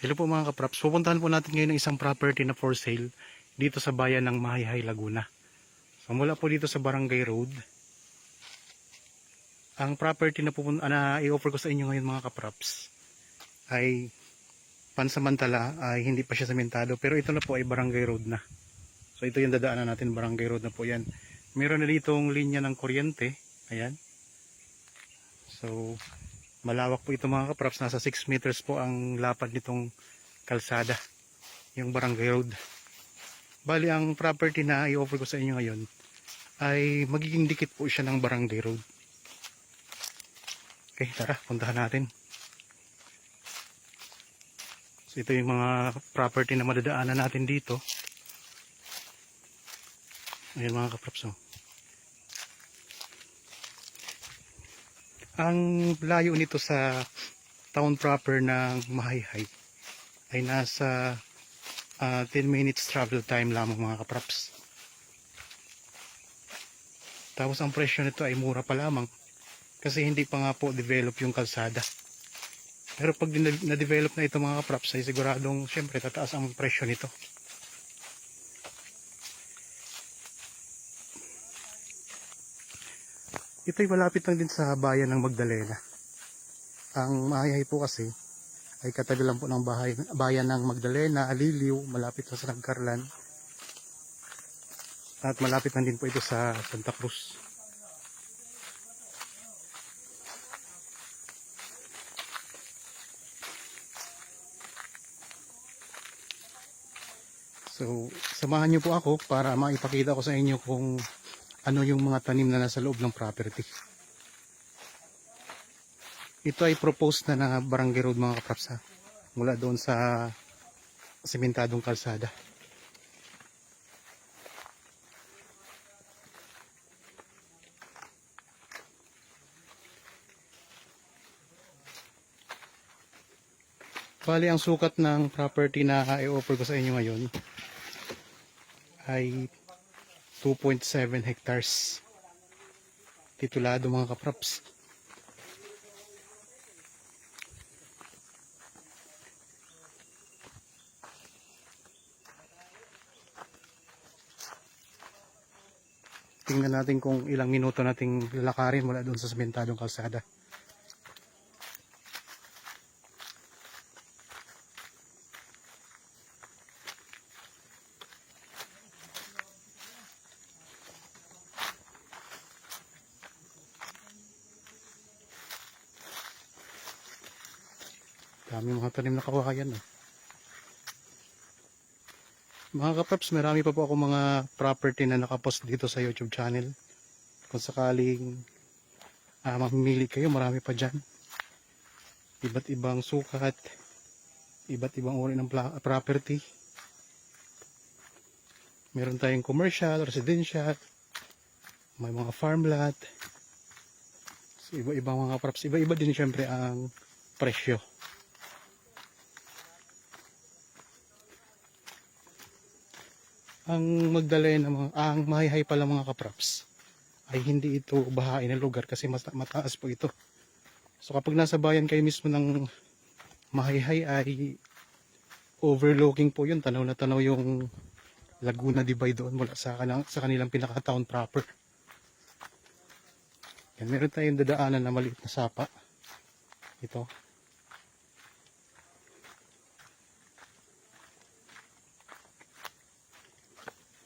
Hello po mga kapraps, pupuntahan po natin ngayon ng isang property na for sale dito sa bayan ng Mahayhay, Laguna. So mula po dito sa Barangay Road, ang property na i-offer ko sa inyo ngayon mga kapraps ay pansamantala, ay hindi pa siya sementado, pero ito na po ay Barangay Road na. So ito yung dadaanan natin, Barangay Road na po yan. Meron na ditong linya ng kuryente, ayan. So malawak po ito mga kapraps, nasa 6 meters po ang lapad nitong kalsada, yung Barangay Road. Bali ang property na i-offer ko sa inyo ngayon ay magiging dikit po siya ng Barangay Road. Okay, tara, puntahan natin. So ito yung mga property na madadaanan natin dito. Ayan mga kapraps, oh. Ang layo nito sa town proper ng Mahayhay ay nasa 10 minutes travel time lamang mga kapraps. Tapos ang presyo nito ay mura pa lamang kasi hindi pa nga po develop yung kalsada. Pero pag na-develop na ito mga kapraps ay siguradong syempre tataas ang presyo nito. Ito'y malapit lang din sa bayan ng Magdalena. Ang Mahayhay po kasi ay katabi lang po ng bayan ng Magdalena, Aliliw, malapit sa Nagcarlan. At malapit lang din po ito sa Santa Cruz. So, samahan niyo po ako para maipakita ko sa inyo kung ano yung mga tanim na nasa loob ng property. Ito ay proposed na Barangay Road mga kapraps, ha? Mula doon sa sementadong kalsada. Bali ang sukat ng property na i-offer ko sa inyo ngayon ay 2.7 hectares. Titulado mga kapraps. Tingnan natin kung ilang minuto nating lalakarin mula doon sa sementadong kalsada. Dami mga tanim na kawayan. Mga kapraps, marami pa po ako mga property na nakapost dito sa YouTube channel. Kung sakaling mamimili kayo, marami pa dyan. Iba't ibang sukat, iba't ibang uri ng property. Meron tayong commercial, residential, may mga farmland. So, iba-ibang mga properties, iba-iba din syempre ang presyo. Ang Magdalena, ang Mahayhay pala mga kapraps, ay hindi ito bahain na lugar kasi mataas po ito. So kapag nasa bayan kayo mismo ng Mahayhay ay overlooking po yun, tanaw na tanaw yung Laguna Divide doon mula sa kanilang pinaka-town proper. Yan, meron tayong dadaanan na maliit na sapa. Ito.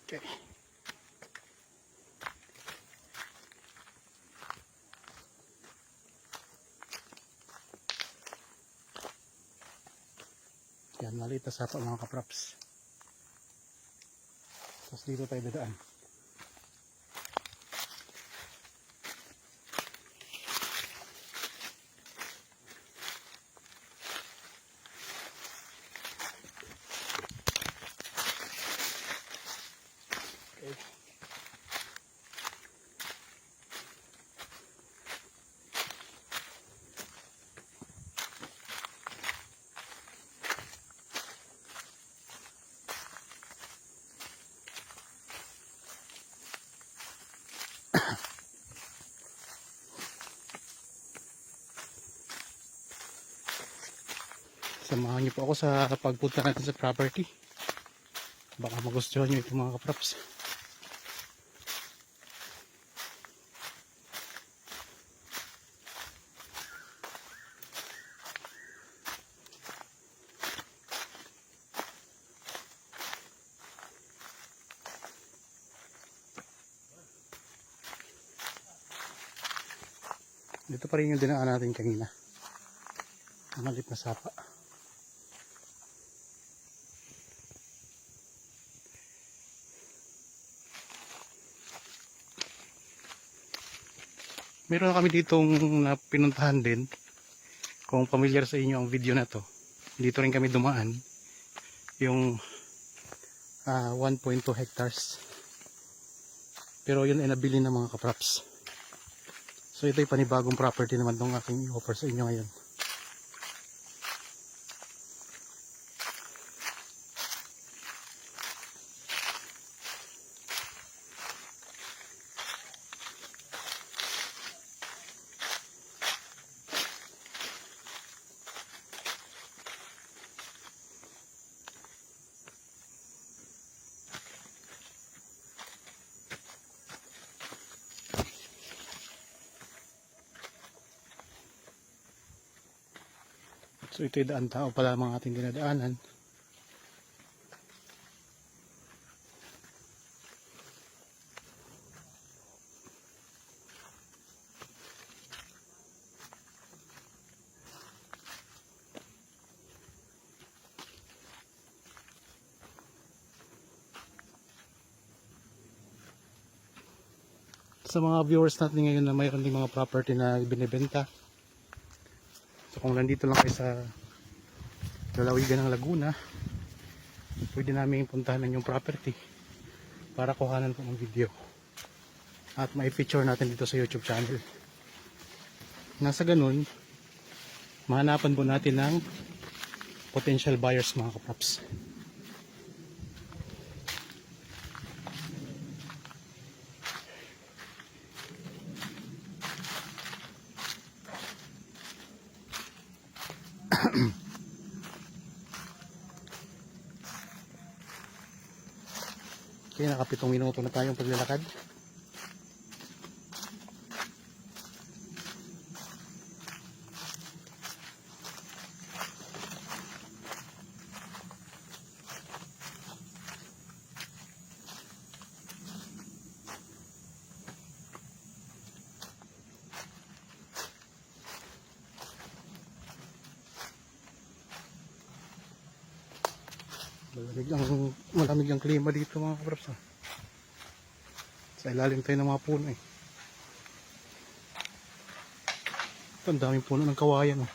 Okay. Yan, maliit na sapa mga kapraps. Tapos dito tayo dadaan. Okay. samahan niyo po ako sa pagpunta natin sa property. Baka magustuhan niyo ito mga kaprops. Dito pa rin yung dinaan natin kanina. Malit na sapa. Meron na kami ditong pinuntahan din. Kung familiar sa inyo ang video na to, dito rin kami dumaan. Yung 1.2 hectares. Pero yun ay nabili ng mga kaprops. So ito ay panibagong property naman itong aking i-offer sa inyo ngayon. So ito yung daan tao pala mga ating dinadaanan. Sa mga viewers natin ngayon na mayroon din mga property na binibenta. So kung nandito lang kayo sa lalawigan ng Laguna, pwede namin puntahan ng yung property para kuhanan po ng video at mai-feature natin dito sa YouTube channel. Nasa ganun, mahanapan po natin ng potential buyers mga kaprops. Okay, nakapitong minuto na tayong paglalakad. Malamig ang klima dito mga kaprops. Sa ilalim tayo ng mga puno eh. Ito, ang daming puno ng kawayan oh.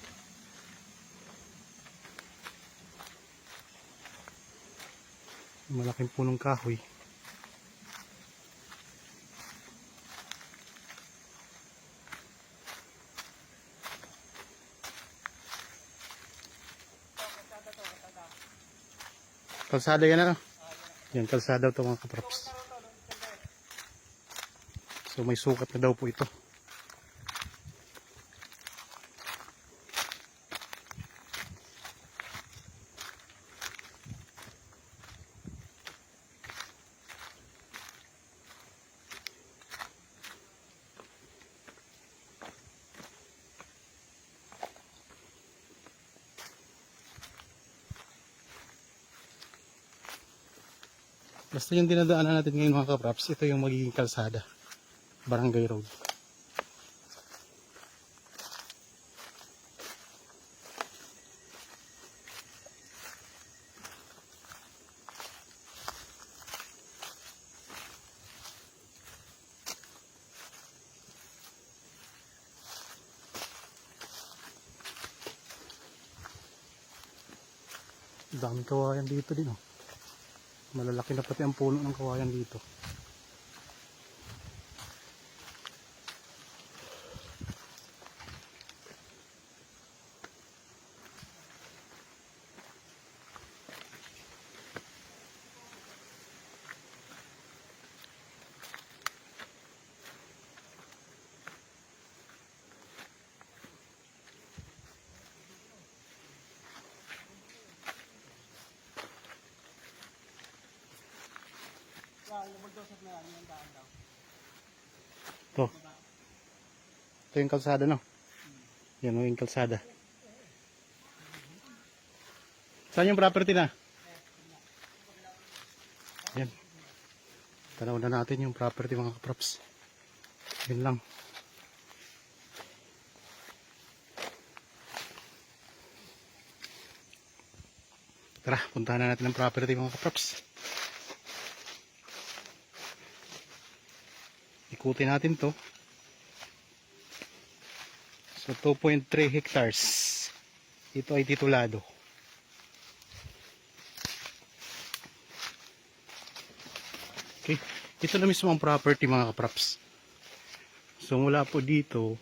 Malaking punong kahoy. Kalsada yan ano? Yan, kalsada ito mga kaprops. So may sukat na daw po ito. Basta yung dinadaanan natin ngayon mga kaprops, ito yung magiging kalsada. Barangay Road. Daming kawayan dito din oh. Malalaki na pati ang puno ng kawayan dito. Ito. Ito yung kalsada, no? Yan yung kalsada. Saan yung property na? Yan. Tanaw na natin yung property mga kaprops. Yun lang. Tara, puntahan na natin ang property mga kaprops. Ikutin natin to. So 2.3 hectares. Ito ay titulado. Okay. Ito na mismo ang property mga kaprops. So mula po dito,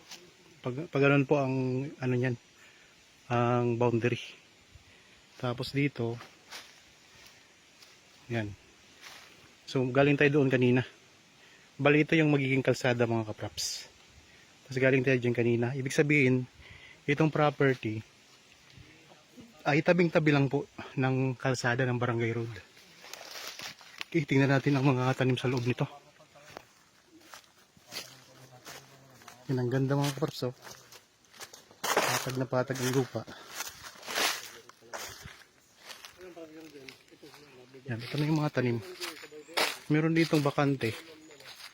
pag ganun po ang ano niyan, ang boundary. Tapos dito, yan. So galing tayo doon kanina. Bali ito yung magiging kalsada mga kaprops. Tapos galing tayo dyan kanina. Ibig sabihin, itong property ay tabing-tabi lang po ng kalsada ng Barangay Road. Okay, tingnan natin ang mga tanim sa loob nito. Yan ang ganda mga kaprops, oh. Patag na patag ang lupa. Yan, ito na yung mga tanim. Meron ditong bakante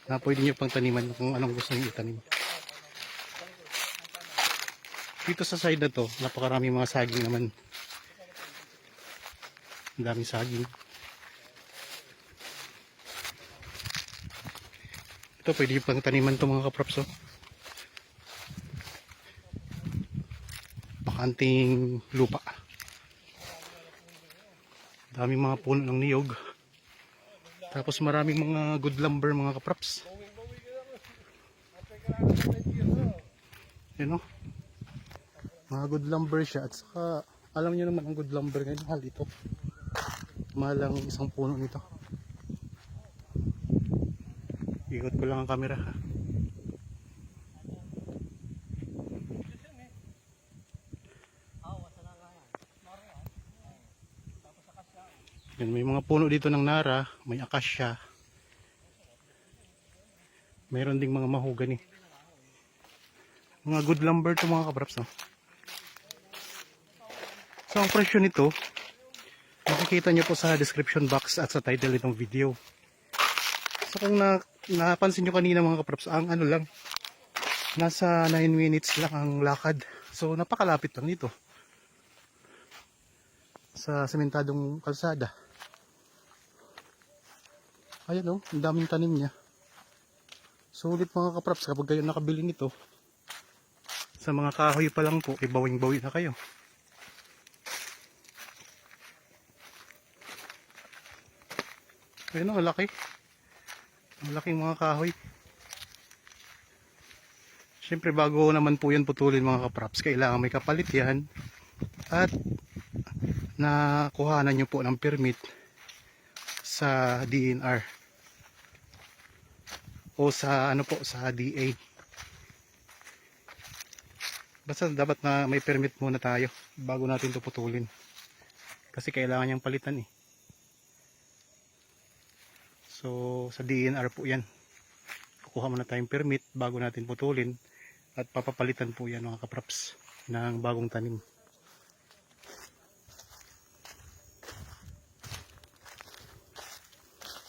na pwede nyo pang taniman kung anong gusto nyo itanim. Dito sa side na to, napakaraming mga saging naman. Ang daming saging. Ito pwede pang taniman to mga kaprops, oh. Bakanting lupa. Daming mga puno ng niyog. Tapos maraming mga good lumber mga kaprops. Yan, oh. Mga good lumber siya. At saka alam niyo naman ang good lumber ngayon, mahal ito. Mahal ang isang puno nito. Ikot ko lang ang camera, ha. Yan, may mga puno dito ng nara, may akasya. Mayroon ding mga mahogany. Mga good lumber to mga kaprops, no? So ang presyo nito, makikita nyo po sa description box at sa title nitong video. So kung napansin nyo kanina mga kaprops, ang ano lang, nasa 9 minutes lang ang lakad. So napakalapit lang nito sa sementadong kalsada. Ayan, oh, ang daming tanim niya. Sulit mga kaprops kapag kayo nakabili nito. Sa mga kahoy pa lang po, bawing-bawi na kayo. Ayan, oh, laki. Ang laking mga kahoy. Siyempre bago naman po yan putulin mga kaprops, kailangan may kapalit yan. At nakuhanan nyo po ng permit sa DNR o sa ano po, sa DA. Basta dapat na may permit muna tayo bago natin ito putulin, kasi kailangan niyang palitan, eh. So sa DNR po yan, kukuha muna tayong permit bago natin putulin at papapalitan po yan mga kaprops ng bagong tanim.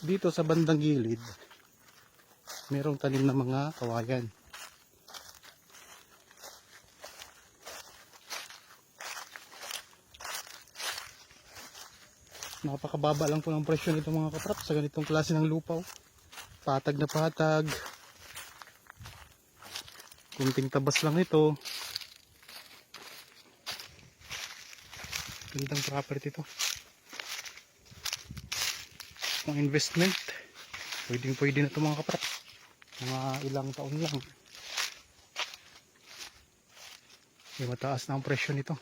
Dito sa bandang gilid merong tanim na mga kawayan. Napakababa lang po ng presyo nito mga kaprops sa ganitong klase ng lupa, oh. Patag na patag. Kunting tabas lang ito. Gandang property to. Pang investment. Pwede na ito mga kaprops. Mga ilang taon lang. May mataas na ang presyo nito.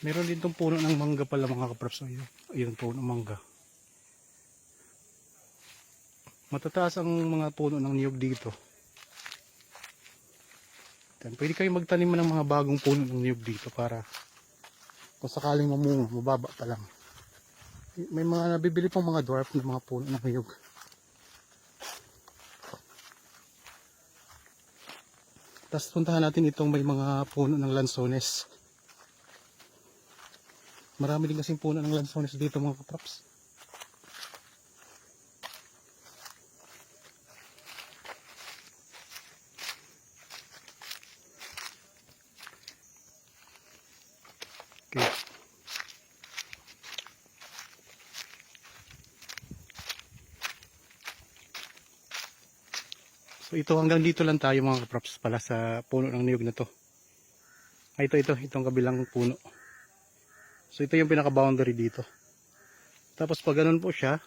Meron din tong puno ng mangga pala mga kapraps. Ayun puno ng mangga. Matataas ang mga puno ng niyog dito. Pwede kayong magtanim ng mga bagong puno ng niyog dito para kung sakaling mamunga, mababa pa lang. May mga nabibili pong mga dwarf na mga puno ng niyog. Tapos puntahan natin itong may mga puno ng lansones. Marami din kasing puno ng lansones dito mga kapraps. Okay. So ito hanggang dito lang tayo mga kapraps pala sa puno ng niyog na to. Itong kabilang puno. So ito yung pinaka boundary dito. Tapos pag ganun po siya,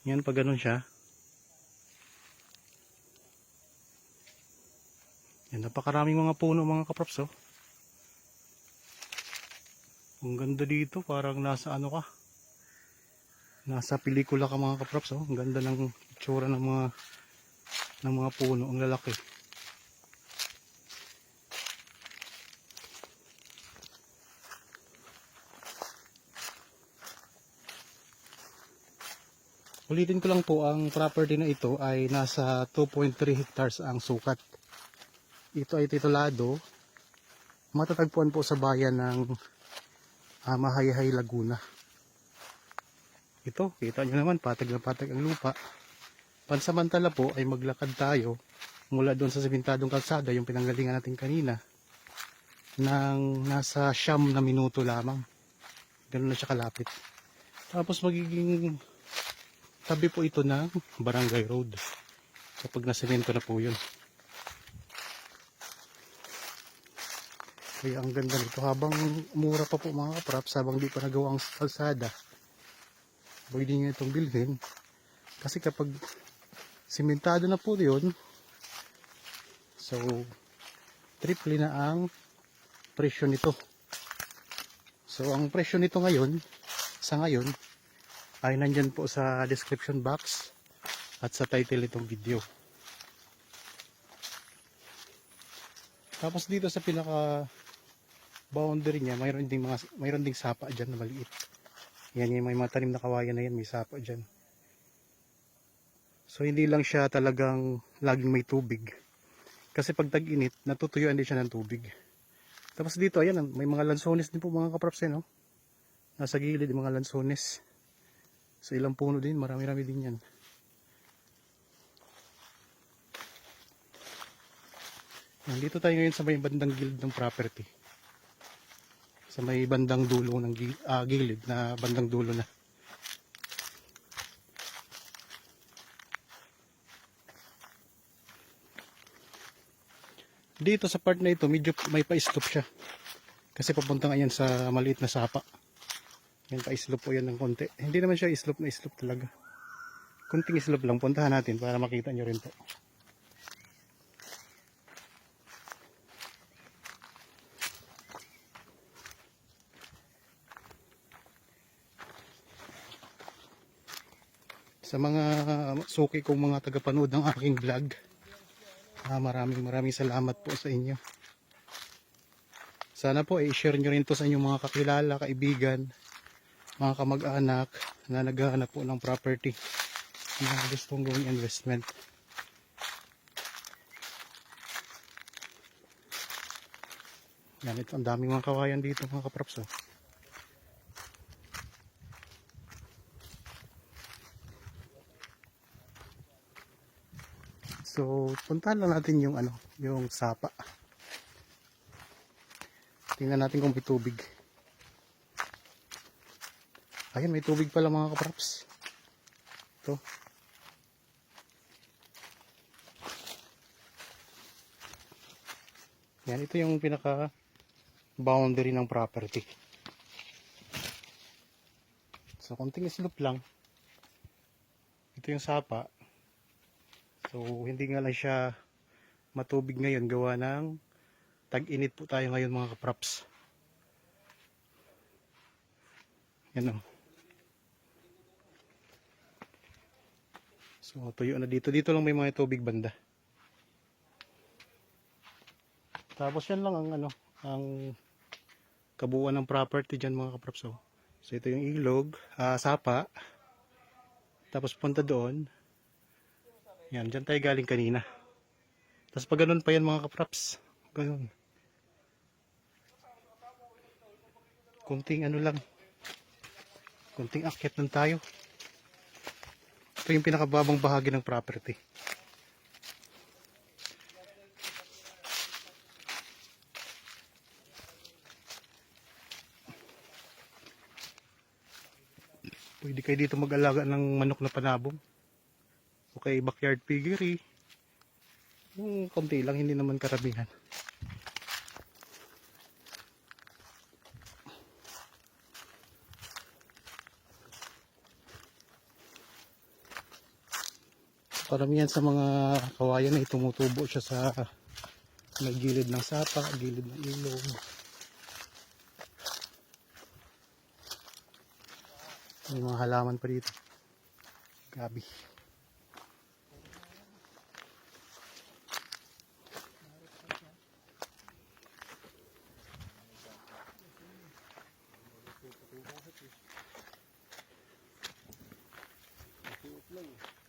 yan pag ganun siya, yan napakaraming mga puno mga kapraps oh. Ang ganda dito, parang nasa ano ka, nasa pelikula ka mga kapraps oh. Ang ganda ng itsura ng mga puno, ang lalaki. Ulitin ko lang po, ang property na ito ay nasa 2.3 hectares ang sukat. Ito ay titulado, matatagpuan po sa bayan ng Mahayhay, Laguna. Ito, kita nyo naman, patag na patag ang lupa. Pansamantala po ay maglakad tayo mula doon sa sabintadong kalsada, yung pinanggalingan natin kanina, ng nasa 9 na minuto lamang. Ganun na siya kalapit. Tapos magiging tabi po ito ng barangay road kapag nasemento na po yun. Kaya ang ganda nito, habang mura pa po mga kapraps, habang di pa nagawa ang kalsada, pwede nyo itong bilhin. Kasi kapag simentado na po yun, so triple na ang presyo nito. So ang presyo nito ngayon, sa ngayon, ay nandyan po sa description box at sa title itong video. Tapos dito sa pinaka boundary niya, mayroon ding sapa diyan na maliit. Yan yung may mga tanim na kawayan na yan, may sapa diyan. So hindi lang siya talagang laging may tubig. Kasi pag tag-init, natutuyuan din siya ng tubig. Tapos dito, ayan, may mga lansones din po mga kapraps no? Nasa gilid yung mga lansones. Sa ilang puno din, marami-rami din yan. Dito tayo ngayon sa may bandang gilid ng property. Sa may bandang dulo ng gilid na bandang dulo na. Dito sa part na ito, medyo may pa-slope siya. Kasi papuntang ayan sa maliit na sapa. Yan, pa-slope po yan ng konti. Hindi naman siya slope na slope talaga. Kunting slope lang. Puntahan natin para makita nyo rin po. Sa mga suki kong mga tagapanood ng aking vlog, maraming salamat po sa inyo. Sana po i-share nyo rin to sa inyong mga kakilala, kaibigan, mga kamag-anak na naghahanap po ng property na gustong gawing investment. Yan, ito, ang daming mga kawayan dito mga kapraps oh. So puntahan lang natin yung yung sapa. Tingnan natin kung may tubig. Ayun, may tubig pala mga kapraps. Ito. Yan, ito yung pinaka boundary ng property. So konting slope lang. Ito yung sapa. So hindi nga lang siya matubig ngayon gawa ng tag-init po tayo ngayon mga kapraps. Yan o. So tuyo na dito. Dito lang may mga tubig banda. Tapos yan lang ang ano, ang kabuuan ng property dyan mga kaprops. So ito yung ilog, sapa. Tapos punta doon. Yan, dyan tayo galing kanina. Tapos pag ganun pa yan mga kaprops. Ganun. Kunting ano lang. Kunting akyat lang tayo. Ito yung pinakababang bahagi ng property. Pwede kayo dito mag-alaga ng manok na panabong. O kay backyard piggery. Yung konti lang, hindi naman karamihan. Karamihan sa mga kawayan ay tumutubo siya sa may gilid ng sapa, gilid ng ilog. May mga halaman pa dito. Gabi.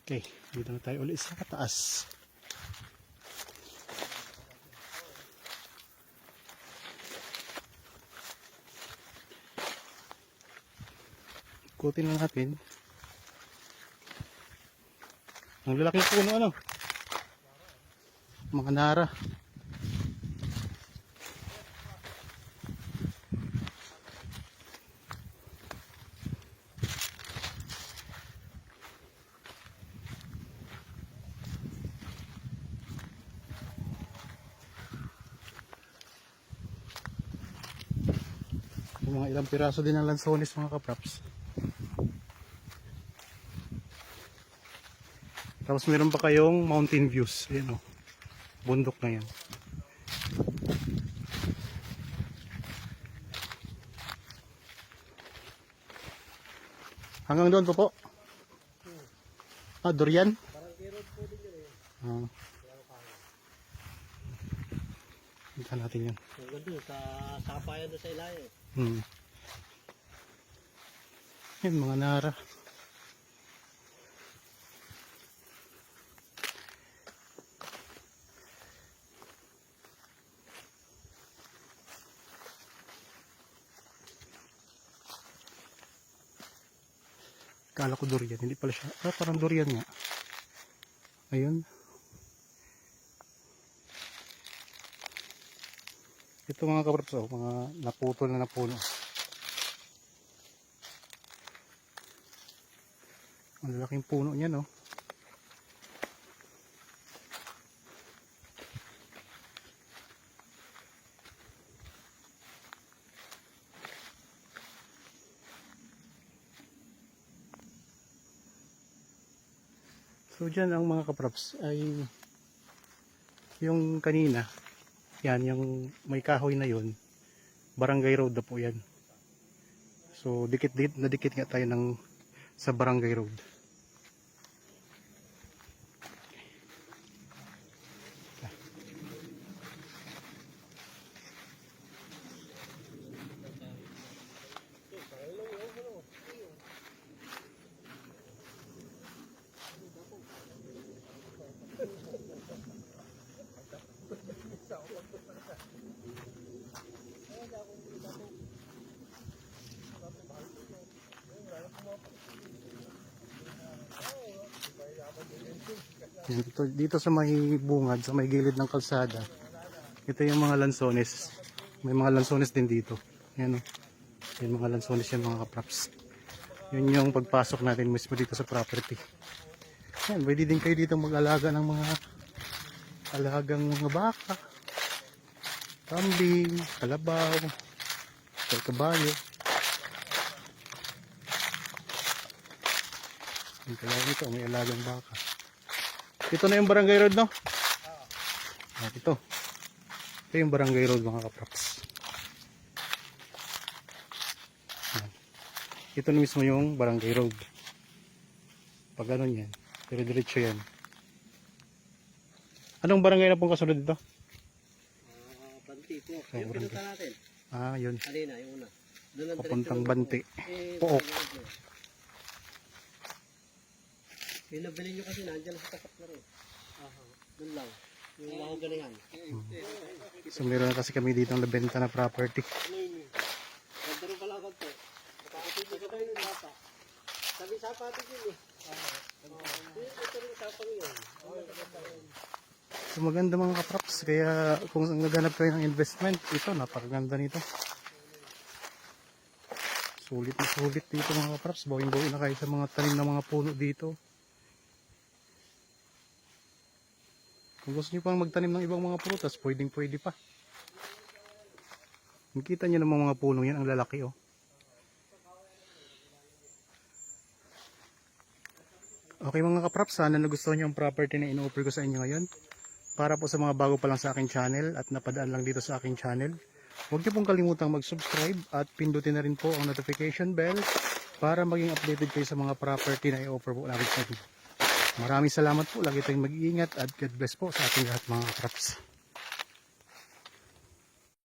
Okay, dito na tayo ulit sa taas. Ikutin lang natin. Ang lalaking puno ano? Mga nara. Mga ilang piraso din ng lansones mga kapraps. Tapos meron pa kayong mountain views. Ayan o. Bundok na yan. Hanggang doon po. Durian? Ah. Hinta natin yan. Hanggang doon, sa sapayan doon sa ilalim. Yan mga nara. Kala ko durian, hindi pala siya. Parang durian nga. Ayun. Ito mga kapraps, mga naputol na puno. Ang laking puno niya, no? So dyan ang mga kapraps ay yung kanina, yan yung may kahoy na yun, Barangay Road na po yan. So dikit na dikit nga tayo sa Barangay Road. Dito sa may bungad, sa may gilid ng kalsada, ito yung mga lansones. May mga lansones din dito. Yan o. Yung mga lansones yan mga kapraps. Yun yung pagpasok natin mismo dito sa property. Yan, pwede din kayo dito mag-alaga ng mga alagang mga baka, kambing, kalabaw, kabayo. Yung kalabaw ito, may alagang baka. Ito na yung Barangay Road, no? Ito. Ito yung Barangay Road mga kapraps. Ito na mismo yung barangay road. Pag ano yan, dire-diretso yan. Anong barangay na pong kasunod dito? Banti po. Oh, Yung barangay. pinunta natin. Ah, yun. Kanina, yung una. Doon ang Papuntang direksyon. Banti. Eh, Pook. yung nabili nyo kasi nandiyan sa tapat na rin. Doon lang. Yung mga galingan. So meron na kasi kami dito ang nabenta na property. Nandaro pala ako to. Nakakapili ko tayo ng bata. Sabi sa patin yun eh. Ito rin usapang yun. So maganda mga kaprops. Kaya kung naghanap kayo ng investment, ito napakaganda nito. Sulit na sulit dito mga kaprops. Bawing-bawin na kayo sa mga tanim na mga puno dito. Kung gusto nyo pang magtanim ng ibang mga prutas, pwedeng-pwede pa. Nakita nyo naman mga puno yan, ang lalaki oh. Okay mga kaprops, sana nagustuhan nyo ang property na ino-offer ko sa inyo ngayon. Para po sa mga bago pa lang sa aking channel at napadaan lang dito sa aking channel, huwag nyo pong kalimutang mag-subscribe at pindutin na rin po ang notification bell para maging updated kayo sa mga property na i-offer po namin sa inyo. Maraming salamat po. Lagi tayong mag-iingat at God bless po sa ating lahat mga kaprops.